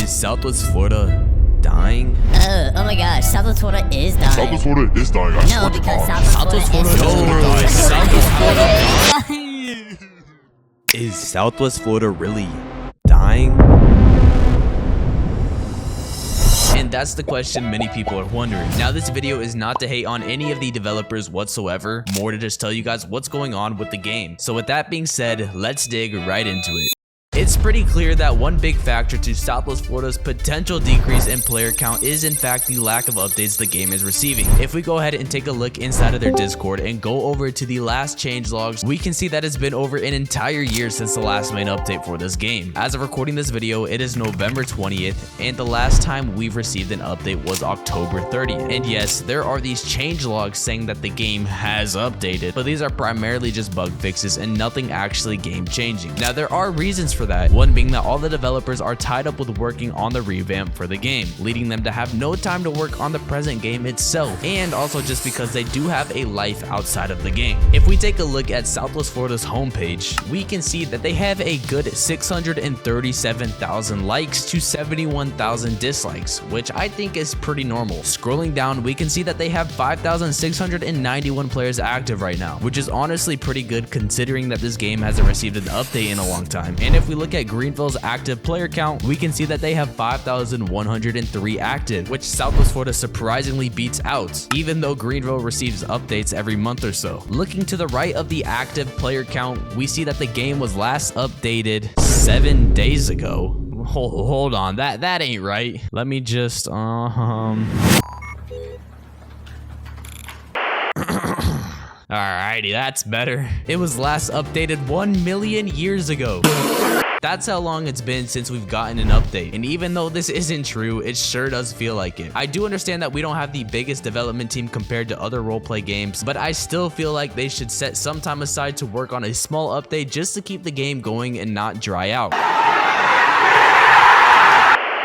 Is Southwest Florida dying? Oh my gosh, Southwest Florida is dying. Southwest Florida is dying. I No, because Southwest Florida is dying. Southwest Florida dying. Is Southwest Florida really dying? And that's the question many people are wondering. Now, this video is not to hate on any of the developers whatsoever, more to just tell you guys what's going on with the game. So with that being said, let's dig right into it. It's pretty clear that one big factor to Southwest Florida's potential decrease in player count is in fact the lack of updates the game is receiving. If we go ahead and take a look inside of their Discord and go over to the last change logs, we can see that it's been over an entire year since the last main update for this game. As of recording this video, it is November 20th, and the last time we've received an update was October 30th. And yes, there are these change logs saying that the game has updated, but these are primarily just bug fixes and nothing actually game changing. Now, there are reasons for that, one being that all the developers are tied up with working on the revamp for the game, leading them to have no time to work on the present game itself, and also just because they do have a life outside of the game. If we take a look at Southwest Florida's homepage, we can see that they have a good 637,000 likes to 71,000 dislikes, which I think is pretty normal. Scrolling down, we can see that they have 5,691 players active right now, which is honestly pretty good considering that this game hasn't received an update in a long time. And if we look at Greenville's active player count, we can see that they have 5,103 active, which Southwest Florida surprisingly beats out, even though Greenville receives updates every month or so. Looking to the right of the active player count, we see that the game was last updated 7 days ago. Hold on, that ain't right. Let me just Alrighty, that's better. It was last updated 1 million years ago. That's how long it's been since we've gotten an update. And even though this isn't true, it sure does feel like it. I do understand that we don't have the biggest development team compared to other roleplay games, but I still feel like they should set some time aside to work on a small update just to keep the game going and not dry out.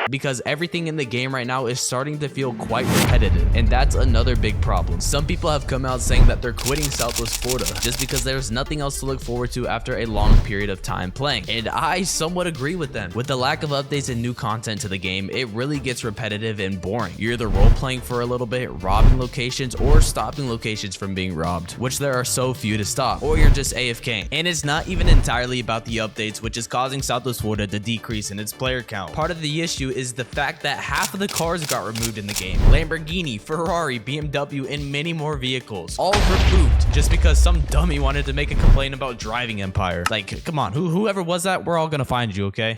Because everything in the game right now is starting to feel quite repetitive, and that's another big problem. Some people have come out saying that they're quitting Southwest Florida just because there's nothing else to look forward to after a long period of time playing, and I somewhat agree with them. With the lack of updates and new content to the game, it really gets repetitive and boring. You're either role-playing for a little bit, robbing locations, or stopping locations from being robbed, which there are so few to stop, or you're just AFKing. And it's not even entirely about the updates, which is causing Southwest Florida to decrease in its player count. Part of the issue is the fact that half of the cars got removed in the game. Lamborghini, Ferrari, BMW, and many more vehicles, all removed just because some dummy wanted to make a complaint about driving Empire. Like, come on, whoever was that, we're all gonna find you, okay?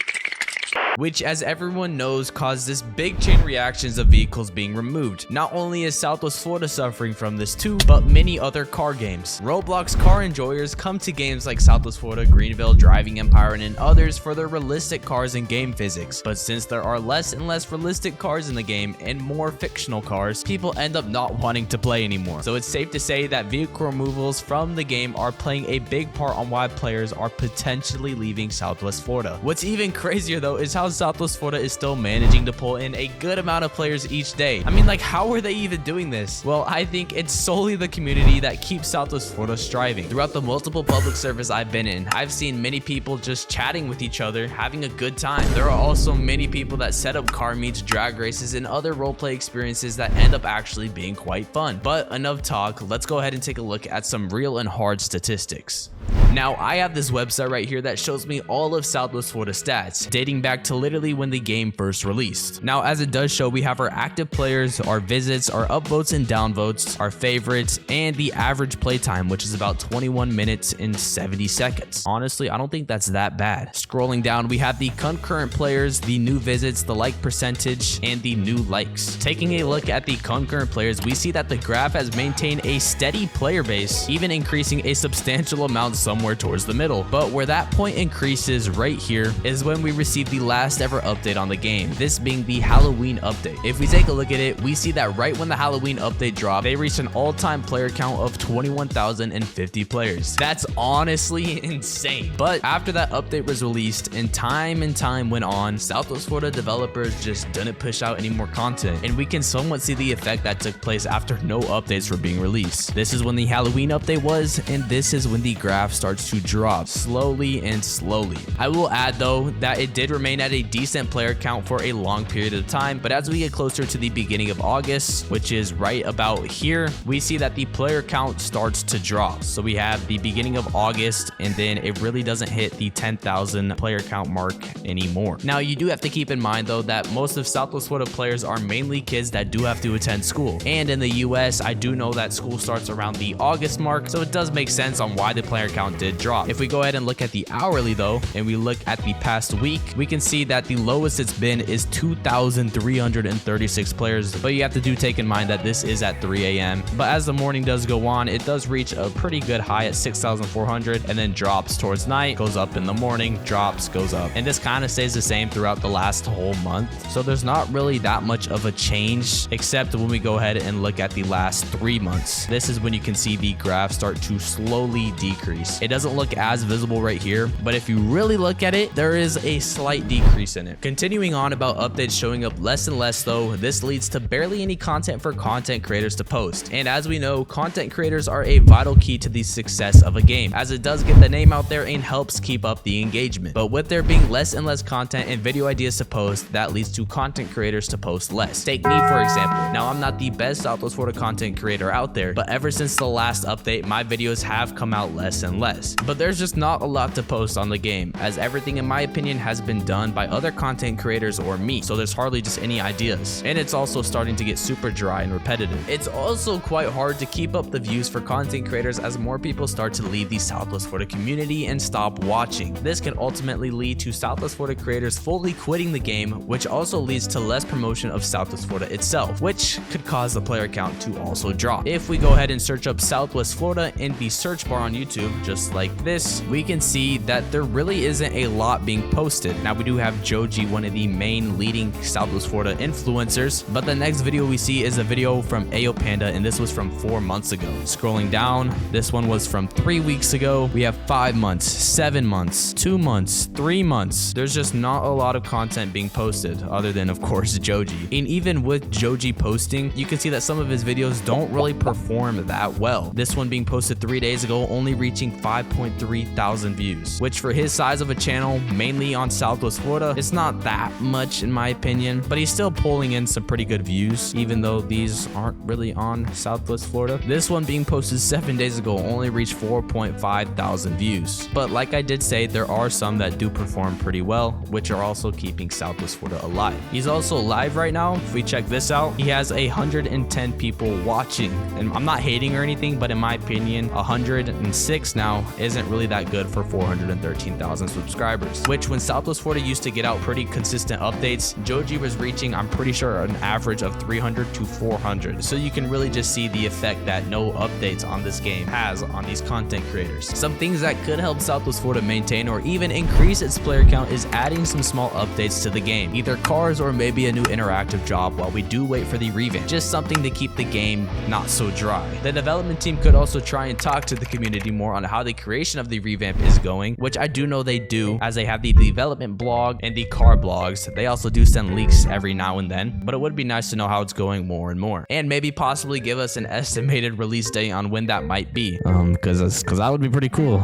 Which, as everyone knows, caused this big chain reactions of vehicles being removed. Not only is Southwest Florida suffering from this too, but many other car games. Roblox car enjoyers come to games like Southwest Florida, Greenville, Driving Empire, and others for their realistic cars and game physics. But since there are less and less realistic cars in the game and more fictional cars, people end up not wanting to play anymore. So it's safe to say that vehicle removals from the game are playing a big part on why players are potentially leaving Southwest Florida. What's even crazier though is how Southwest Florida is still managing to pull in a good amount of players each day. I mean, like, how are they even doing this? Well, I think it's solely the community that keeps Southwest Florida striving. Throughout the multiple public servers I've been in, I've seen many people just chatting with each other, having a good time. There are also many people that set up car meets, drag races, and other roleplay experiences that end up actually being quite fun. But enough talk, let's go ahead and take a look at some real and hard statistics. Now, I have this website right here that shows me all of Southwest Florida stats, dating back to literally when the game first released. Now, as it does show, we have our active players, our visits, our upvotes and downvotes, our favorites, and the average playtime, which is about 21 minutes and 70 seconds. Honestly, I don't think that's that bad. Scrolling down, we have the concurrent players, the new visits, the like percentage, and the new likes. Taking a look at the concurrent players, we see that the graph has maintained a steady player base, even increasing a substantial amount somewhere towards the middle. But where that point increases right here is when we receive the last ever update on the game, this being the Halloween update. If we take a look at it, we see that right when the Halloween update dropped, they reached an all-time player count of 21,050 players. That's honestly insane. But after that update was released and time went on, Southwest Florida developers just didn't push out any more content, and we can somewhat see the effect that took place after no updates were being released. This is when the Halloween update was, and this is when the graph started starts to drop slowly and slowly. I will add though that it did remain at a decent player count for a long period of time, but as we get closer to the beginning of August, which is right about here, we see that the player count starts to drop. So we have the beginning of August, and then it really doesn't hit the 10,000 player count mark anymore. Now you do have to keep in mind though that most of Southwest Florida players are mainly kids that do have to attend school, and in the US I do know that school starts around the August mark, so it does make sense on why the player count did drop. If we go ahead and look at the hourly though, and we look at the past week, we can see that the lowest it's been is 2,336 players, but you have to take in mind that this is at 3 a.m. But as the morning does go on, it does reach a pretty good high at 6,400 and then drops towards night, goes up in the morning, drops, goes up, and this kind of stays the same throughout the last whole month. So there's not really that much of a change, except when we go ahead and look at the last 3 months. This is when you can see the graph start to slowly decrease. It doesn't look as visible right here, but if you really look at it, there is a slight decrease in it. Continuing on about updates showing up less and less though, this leads to barely any content for content creators to post. And as we know, content creators are a vital key to the success of a game, as it does get the name out there and helps keep up the engagement. But with there being less and less content and video ideas to post, that leads to content creators to post less. Take me for example. Now I'm not the best Southwest Florida content creator out there, but ever since the last update, my videos have come out less and less. But there's just not a lot to post on the game, as everything in my opinion has been done by other content creators or me, so there's hardly just any ideas. And it's also starting to get super dry and repetitive. It's also quite hard to keep up the views for content creators as more people start to leave the Southwest Florida community and stop watching. This can ultimately lead to Southwest Florida creators fully quitting the game, which also leads to less promotion of Southwest Florida itself, which could cause the player count to also drop. If we go ahead and search up Southwest Florida in the search bar on YouTube, just like this, we can see that there really isn't a lot being posted. Now we do have Joji, one of the main leading Southwest Florida influencers, but the next video we see is a video from Ayo Panda, and this was from 4 months ago. Scrolling down, this one was from 3 weeks ago. We have 5 months, 7 months, 2 months, 3 months. There's just not a lot of content being posted other than of course Joji. And even with Joji posting, you can see that some of his videos don't really perform that well. This one being posted 3 days ago only reaching 5.3 thousand views, which for his size of a channel, mainly on Southwest Florida, it's not that much in my opinion, but he's still pulling in some pretty good views, even though these aren't really on Southwest Florida. This one being posted 7 days ago only reached 4.5 thousand views. But like I did say, there are some that do perform pretty well, which are also keeping Southwest Florida alive. He's also live right now. If we check this out, he has 110 people watching, and I'm not hating or anything, but in my opinion 106 now isn't really that good for 413,000 subscribers, which when Southwest Florida used to get out pretty consistent updates, Joji was reaching, I'm pretty sure, an average of 300 to 400. So you can really just see the effect that no updates on this game has on these content creators. Some things that could help Southwest Florida maintain or even increase its player count is adding some small updates to the game, either cars or maybe a new interactive job while we do wait for the revamp. Just something to keep the game not so dry. The development team could also try and talk to the community more on how the creation of the revamp is going, which I do know they do, as they have the development blog and the car blogs. They also do send leaks every now and then, but it would be nice to know how it's going more and more, and maybe possibly give us an estimated release date on when that might be, because that would be pretty cool.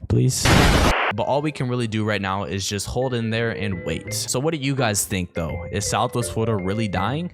Please. But all we can really do right now is just hold in there and wait. So what do you guys think though? Is Southwest Florida really dying?